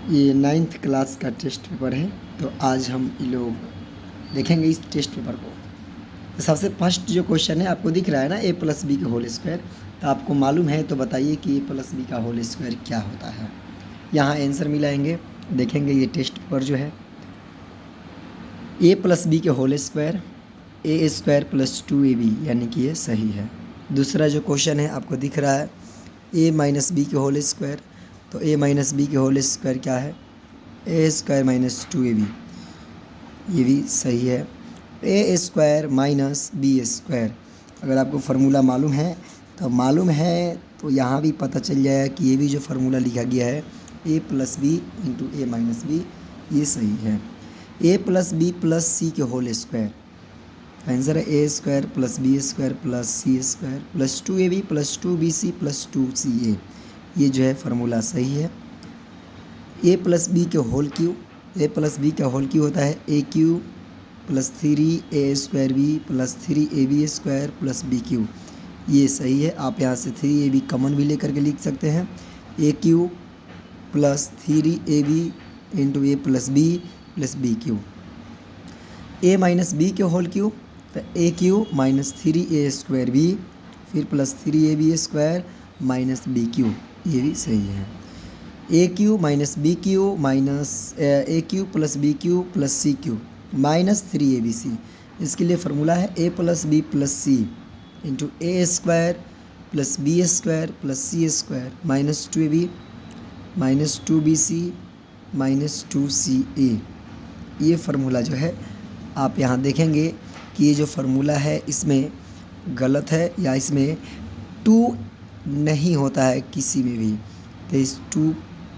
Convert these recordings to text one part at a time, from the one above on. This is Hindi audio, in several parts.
ये 9th क्लास का टेस्ट पेपर है। तो आज हम ये लोग देखेंगे इस टेस्ट पेपर को। तो सबसे फर्स्ट जो क्वेश्चन है आपको दिख रहा है ना, a प्लस बी का होल स्क्वायर। तो आपको मालूम है तो बताइए कि a प्लस बी का होल स्क्वायर क्या होता है। यहाँ आंसर मिलाएंगे, देखेंगे ये टेस्ट पेपर जो है। a प्लस बी के होल स्क्वायर ए स्क्वायर प्लस 2ab, यानी कि ये सही है। दूसरा जो क्वेश्चन है आपको दिख रहा है a माइनस बी के होल स्क्वायर। तो a माइनस बी के होल स्क्वायर क्या है, ए स्क्वायर माइनस 2ab, ये भी सही है। A square minus B square, अगर आपको फार्मूला मालूम है तो यहाँ भी पता चल जाएगा कि ये भी जो फार्मूला लिखा गया है a plus b into a minus b, ये सही है। A plus b plus c के होल स्क्वायर, आंसर है a square plus b square plus c square plus 2ab plus 2bc plus 2ca, ये जो है फार्मूला सही है। ए प्लस बी के whole cube, a plus b का होल क्यू होता है a cube plus 3a square b plus 3ab square plus b cube, ये सही है। आप यहाँ से 3ab कॉमन भी लेकर के लिख सकते हैं। A cube plus 3ab into a plus b cube. A minus b के होल क्यू, तो a cube minus 3a square b फिर plus 3ab square minus b cube, ये भी सही है। A cube minus b cube minus a cube plus b cube plus c cube minus 3abc, इसके लिए फार्मूला है a plus b plus c into a square plus b square plus c square minus 2ab minus 2bc minus 2ca, ये फार्मूला जो है आप यहाँ देखेंगे कि ये जो फार्मूला है इसमें गलत है, या इसमें 2 नहीं होता है किसी में भी, तो इस 2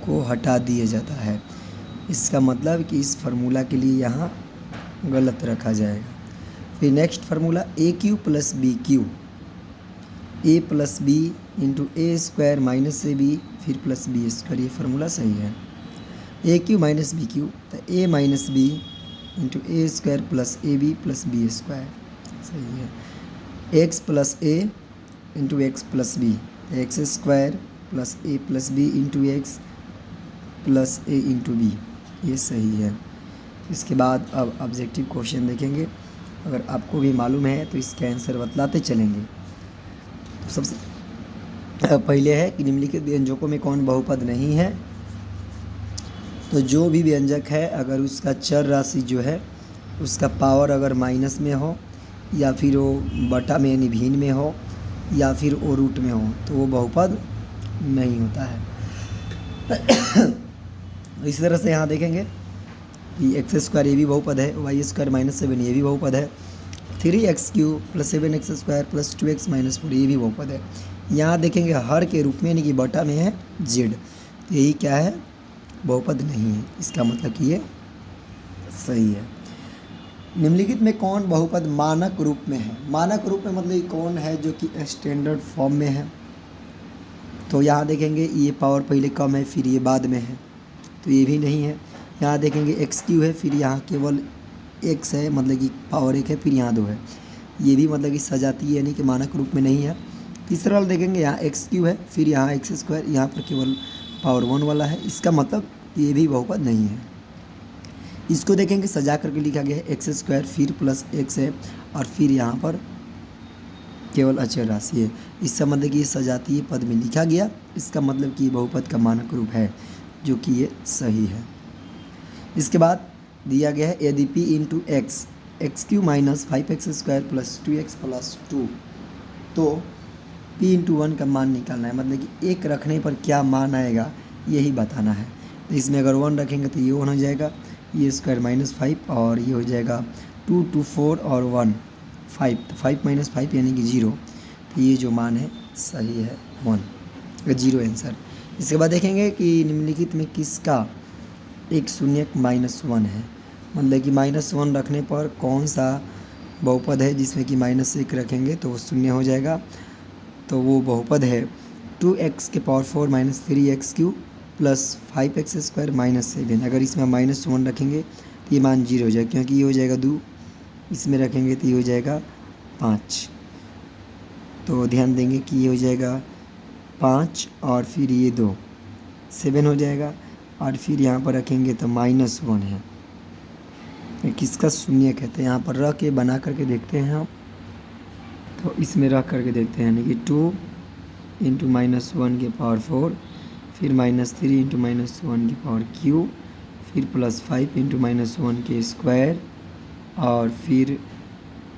को हटा दिया जाता है। इसका मतलब कि इस फार्मूला के लिए यहाँ गलत रखा जाएगा। फिर next formula a cube plus b cube, a plus b into a square minus a b फिर प्लस बी स्क्वायर, ये फार्मूला सही है। A cube minus b cube, तो a minus b into a square plus a b plus b square, सही है। X plus a into x plus b, x square plus a plus b into x plus a into b, ये सही है। इसके बाद अब ऑब्जेक्टिव क्वेश्चन देखेंगे, अगर आपको भी मालूम है तो इसके आंसर बतलाते चलेंगे। तो सबसे पहले है कि निम्नलिखित व्यंजकों में कौन बहुपद नहीं है। तो जो भी व्यंजक है अगर उसका चर राशि जो है उसका पावर अगर माइनस में हो, या फिर वो बटा में यानी भिन्न में हो, या फिर वो रूट में हो, तो वो बहुपद नहीं होता है। इसी तरह से यहाँ देखेंगे कि एक्स स्क्वायर ये भी बहुपद है, वाई स्क्वायर माइनस 7 ये भी बहुपद है, 3x cube plus 7x square plus 2x minus 4 ये भी बहुपद है। यहाँ देखेंगे हर के रूप में यानी कि बटा में है जेड, तो यही क्या है, बहुपद नहीं है। इसका मतलब कि ये सही है। निम्नलिखित में कौन बहुपद मानक रूप में है। मानक रूप में मतलब कौन है जो कि स्टैंडर्ड फॉर्म में है। तो यहाँ देखेंगे ये पावर पहले कम है फिर ये बाद में है, तो ये भी नहीं है। यहाँ देखेंगे एक्स क्यू है फिर यहाँ केवल एक्स है, मतलब कि पावर 1 है, फिर यहाँ 2 है, ये भी मतलब कि सजातीय यानी कि मानक रूप में नहीं है। तीसरा वाला देखेंगे यहाँ एक्स क्यू है फिर यहाँ एक्स स्क्वायर, यहाँ पर केवल पावर 1 वाला है, इसका मतलब ये भी बहुपद नहीं है। इसको देखेंगे सजा करके लिखा गया है एक्स स्क्वायर फिर प्लस एक्स है और फिर यहाँ पर केवल अचर राशि है, इसका मतलब कि ये सजातीय पद में लिखा गया, इसका मतलब कि ये बहुपद का मानक रूप है, जो कि ये सही है। इसके बाद दिया गया है यदि p into x x Q minus 5x square plus 2x plus 2, तो p इंटू 1 का मान निकालना है, मतलब कि एक रखने पर क्या मान आएगा यही बताना है। तो इसमें अगर 1 रखेंगे तो ये 1 हो जाएगा, ये स्क्वायर माइनस 5 और ये हो जाएगा 2 2 4 और 1 5, तो 5 माइनस 5 यानी कि 0, तो ये जो मान है सही है 1, 0 आंसर। इसके बाद देखेंगे कि निम्नलिखित में किसका एक शून्यक -1 है, मतलब कि -1 रखने पर कौन सा बहुपद है जिसमें कि -1 रखेंगे तो वो शून्य हो जाएगा। तो वो बहुपद है 2x के power 4 minus 3x cube plus 5x square minus 7। अगर इसमें -1 रखेंगे तो ये मान 0 हो जाएगा, क्योंकि ये हो जाएगा 2, इसमें रखेंगे तो ये हो जाएगा 5। तो ध्यान देंगे कि ये हो जाएगा 5 और फिर ये 2 7 हो जाएगा, और फिर यहाँ पर रखेंगे तो -1 है। ये किसका शून्य कहते हैं, यहाँ पर रख के बना करके देखते हैं हम। तो इसमें रख करके देखते हैं, यानी कि 2 × -1 की पावर 4, फिर -3 × -1 की पावर क्यूब, फिर +5 × -1 के स्क्वायर, और फिर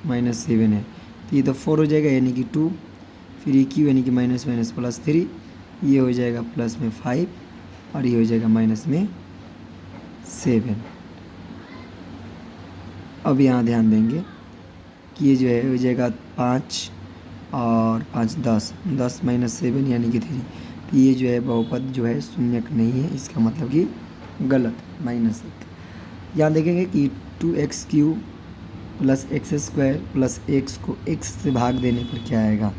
-7 है। तो ये तो 4 हो जाएगा, यानी कि 2, फिर ये क्यू यानी कि -+3, ये हो जाएगा प्लस में 5, और ये हो जाएगा -7। अब यहाँ ध्यान देंगे कि ये जो है हो जाएगा 5 और 5 10, 10 - 7 यानी कि 3। तो ये जो है बहुपद जो है शून्यक नहीं है, इसका मतलब कि गलत -1। यहाँ देखेंगे कि 2x³ + x² + x को x से भाग देने पर क्या आएगा।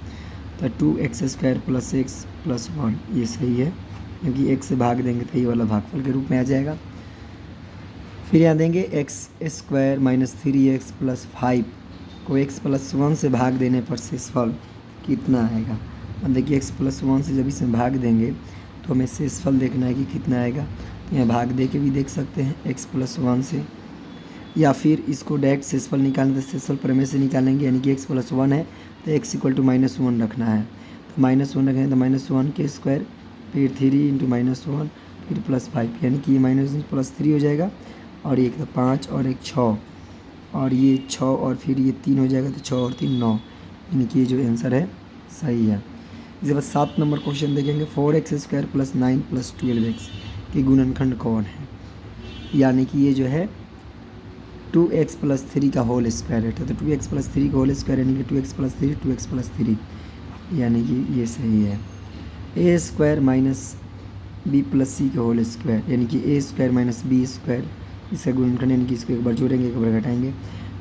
तो 2x² + x + 1 ये सही है, क्योंकि x से भाग देंगे तो ये वाला भागफल के रूप में आ जाएगा। फिर यहाँ देंगे x² - 3x + 5 को x + 1 से भाग देने पर शेषफल कितना आएगा। अब देखिए x + 1 से जब इसे भाग देंगे तो हमें शेषफल देखना है कि कितना आएगा। तो यहाँ भाग दे के भी देख सकते हैं x + 1 से, या फिर इसको डायरेक्ट शेषफल निकालना तो शेषफल प्रमेय से निकालेंगे, यानी कि x + 1 है तो x = -1 रखना है। तो -1 रखेंगे तो -1 के स्क्वायर, फिर 3 × -1, फिर +5, यानी कि ये -3 हो जाएगा, और एक तो 5 और एक 6, और ये 6 और फिर ये 3 हो जाएगा, तो 6 और 3 9, यानी कि ये जो आंसर है सही है। इसके बाद 7 नंबर क्वेश्चन देखेंगे। 4x² + 9 + 12x के गुणनखंड कौन है। यानी कि ये जो है 2x + 3 का होल स्क्वायर है। तो 2x + 3 का होल स्क्वायर यानी कि 2x + 3, 2x + 3, यानी कि ये सही है। a² - b + c का होल स्क्वायर, यानी कि a² - b², इसका गुणनखंड, यानी कि इसको एक बार जोड़ेंगे एक बार घटाएंगे,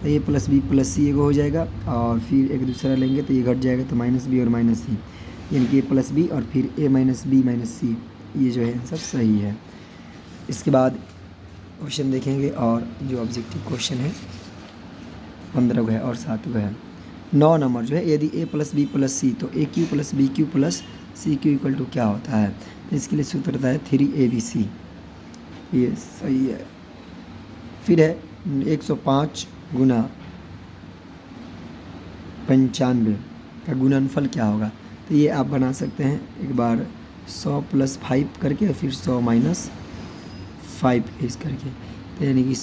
तो a + b + c एगो हो जाएगा, और फिर एक दूसरा लेंगे तो ये घट जाएगा, तो -b और -c, यानी कि a + b और फिर a - b - c, ये जो है आंसर सही है। इसके बाद क्वेश्चन देखेंगे, और जो ऑब्जेक्टिव क्वेश्चन है 15 गो है और 7 गो है। 9 नंबर जो है, यदि a + b + c तो a³ + b³ + c³ = क्या होता है। तो इसके लिए सूत्र होता है 3abc, ये सही है। फिर है 105 × 95 का गुणनफल क्या होगा। तो ये आप बना सकते हैं एक बार 100 + 5 करके, फिर 100 - 5 इस करके, तो यानी कि